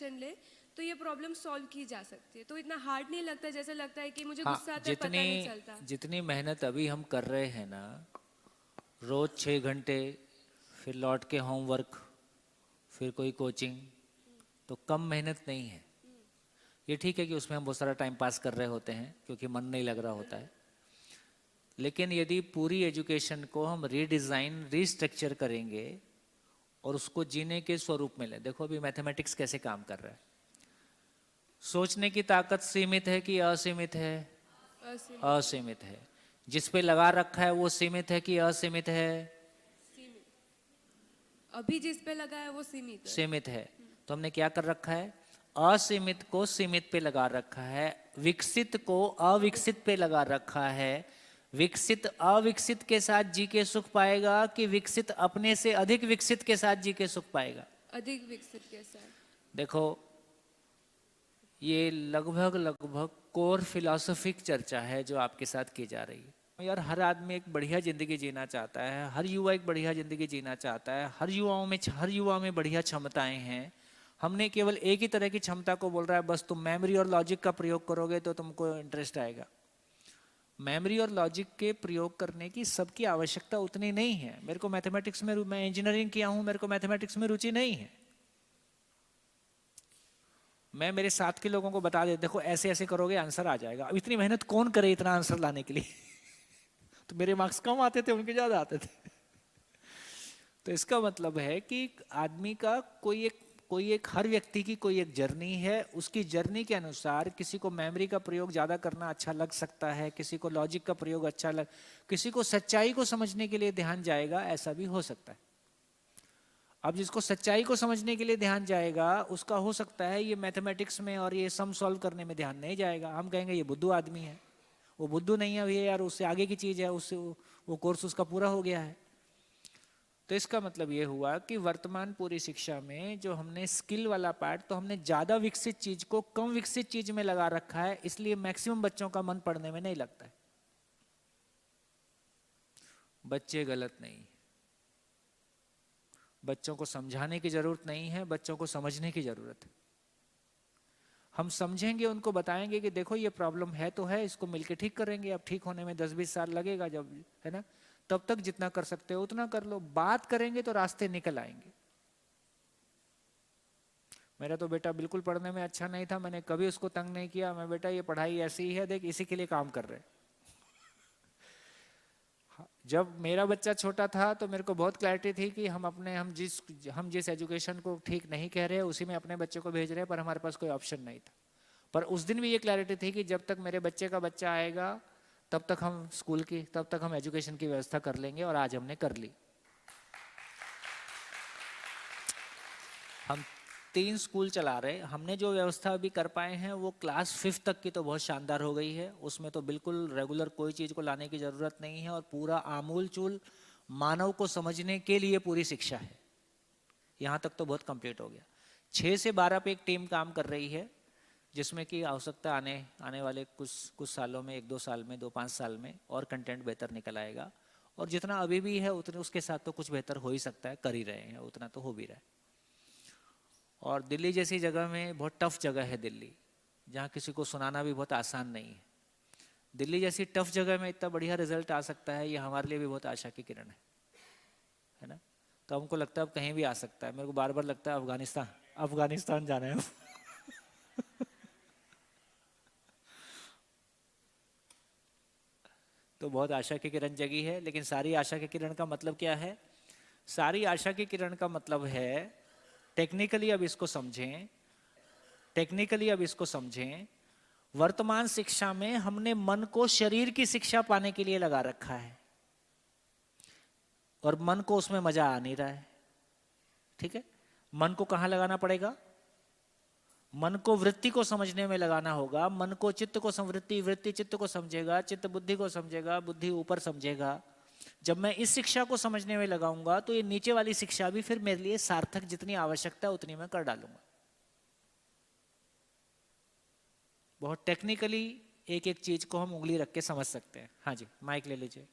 ले तो ये प्रॉब्लम सॉल्व की जा सकती है। तो इतना हार्ड नहीं लगता जैसे लगता है कि मुझे हाँ, गुस्सा आता है पता नहीं चलता। जितनी मेहनत अभी हम कर रहे हैं ना, रोज 6 घंटे, फिर लौट के होमवर्क, फिर कोई कोचिंग, तो कम मेहनत नहीं है। ये ठीक है कि उसमें हम बहुत सारा टाइम पास कर रहे होते हैं क्योंकि मन नहीं लग रहा होता है, लेकिन यदि पूरी एजुकेशन को हम रीडिज़ाइन रीस्ट्रक्चर करेंगे और उसको जीने के स्वरूप में लें। देखो अभी मैथमेटिक्स कैसे काम कर रहा है। सोचने की ताकत सीमित है कि असीमित है? असीमित है। जिस पे लगा रखा है वो सीमित है कि असीमित है? सीमित। अभी जिस पे लगा है वो सीमित है। सीमित है। तो हमने क्या कर रखा है? असीमित को सीमित पे लगा रखा है, विकसित को अविकसित पे लगा रखा है। विकसित अविकसित के साथ जी के सुख पाएगा कि विकसित अपने से अधिक विकसित के साथ जी के सुख पाएगा? अधिक विकसित के साथ। देखो ये लगभग लगभग कोर फिलॉसफिक चर्चा है जो आपके साथ की जा रही है। यार हर आदमी एक बढ़िया जिंदगी जीना चाहता है, हर युवा एक बढ़िया जिंदगी जीना चाहता है, हर युवा में बढ़िया क्षमताएं हैं। हमने केवल एक ही तरह की क्षमता को बोल रहा है, बस तुम मेमोरी और लॉजिक का प्रयोग करोगे तो तुमको इंटरेस्ट आएगा। मेमोरी और लॉजिक के प्रयोग करने की सबकी आवश्यकता उतनी नहीं है। मेरे को मैथमेटिक्स में, मैं इंजीनियरिंग किया हूं, मेरे को मैथमेटिक्स में रुचि नहीं है। मैं मेरे साथ के लोगों को बता दे, देखो ऐसे ऐसे करोगे आंसर आ जाएगा। अब इतनी मेहनत कौन करे इतना आंसर लाने के लिए? तो मेरे मार्क्स कम आते थे, उनके ज्यादा आते थे। तो इसका मतलब है कि आदमी का कोई एक हर व्यक्ति की कोई एक जर्नी है। उसकी जर्नी के अनुसार किसी को मेमोरी का प्रयोग ज्यादा करना अच्छा लग सकता है, किसी को लॉजिक का प्रयोग अच्छा लग, किसी को सच्चाई को समझने के लिए ध्यान जाएगा, ऐसा भी हो सकता है। अब जिसको सच्चाई को समझने के लिए ध्यान जाएगा उसका हो सकता है ये मैथमेटिक्स में और ये सम सॉल्व करने में ध्यान नहीं जाएगा। हम कहेंगे ये बुद्धू आदमी है। वो बुद्धू नहीं है भैया यार, उससे आगे की चीज है, उससे वो कोर्स उसका पूरा हो गया है। तो इसका मतलब ये हुआ कि वर्तमान पूरी शिक्षा में जो हमने स्किल वाला पार्ट, तो हमने ज्यादा विकसित चीज को कम विकसित चीज में लगा रखा है, इसलिए मैक्सिमम बच्चों का मन पढ़ने में नहीं लगता है। बच्चे गलत नहीं, बच्चों को समझाने की जरूरत नहीं है, बच्चों को समझने की जरूरत है। हम समझेंगे, उनको बताएंगे कि देखो ये प्रॉब्लम है तो है, इसको मिलके ठीक करेंगे। अब ठीक होने में 10-20 साल लगेगा, जब है ना, तब तक जितना कर सकते हो उतना कर लो। बात करेंगे तो रास्ते निकल आएंगे। मेरा तो बेटा बिल्कुल पढ़ने में अच्छा नहीं था, मैंने कभी उसको तंग नहीं किया। मैं बेटा ये पढ़ाई ऐसी ही है, देख इसी के लिए काम कर रहे। जब मेरा बच्चा छोटा था तो मेरे को बहुत क्लैरिटी थी कि हम जिस एजुकेशन को ठीक नहीं कह रहे उसी में अपने बच्चे को भेज रहे हैं, पर हमारे पास कोई ऑप्शन नहीं था। पर उस दिन भी ये क्लैरिटी थी कि जब तक मेरे बच्चे का बच्चा आएगा तब तक हम स्कूल की, तब तक हम एजुकेशन की व्यवस्था कर लेंगे, और आज हमने कर ली। हम 3 स्कूल चला रहे, हमने जो व्यवस्था अभी कर पाए हैं वो क्लास 5 तक की तो बहुत शानदार हो गई है। उसमें तो बिल्कुल रेगुलर कोई चीज को लाने की जरूरत नहीं है, और पूरा आमूल चूल मानव को समझने के लिए पूरी शिक्षा है। यहाँ तक तो बहुत कंप्लीट हो गया। 6 से 12 पे एक टीम काम कर रही है, जिसमें कि आवश्यकता आने वाले कुछ सालों में, 1-2 साल में, 2-5 साल में और कंटेंट बेहतर निकल आएगा। और जितना अभी भी है उतने उसके साथ तो कुछ बेहतर हो ही सकता है, कर ही रहे हैं, उतना तो हो भी रहा है। और दिल्ली जैसी जगह में, बहुत टफ जगह है दिल्ली, जहाँ किसी को सुनाना भी बहुत आसान नहीं है। दिल्ली जैसी टफ जगह में इतना बढ़िया रिजल्ट आ सकता है, ये हमारे लिए भी बहुत आशा की किरण है ना। तो हमको लगता है अब कहीं भी आ सकता है। मेरे को बार बार लगता है अफगानिस्तान जाना है। तो बहुत आशा की किरण जगी है, लेकिन सारी आशा की किरण का मतलब क्या है? सारी आशा की किरण का मतलब है, टेक्निकली अब इसको समझें, वर्तमान शिक्षा में हमने मन को शरीर की शिक्षा पाने के लिए लगा रखा है, और मन को उसमें मजा आ नहीं रहा है। ठीक है, मन को कहां लगाना पड़ेगा? मन को वृत्ति को समझने में लगाना होगा। मन को चित्त को वृत्ति चित्त को समझेगा, चित्त बुद्धि को समझेगा, बुद्धि ऊपर समझेगा। जब मैं इस शिक्षा को समझने में लगाऊंगा तो ये नीचे वाली शिक्षा भी फिर मेरे लिए सार्थक, जितनी आवश्यकता उतनी मैं कर डालूंगा। बहुत टेक्निकली एक एक चीज को हम उंगली रख के समझ सकते हैं। हाँ जी, माइक ले लीजिए।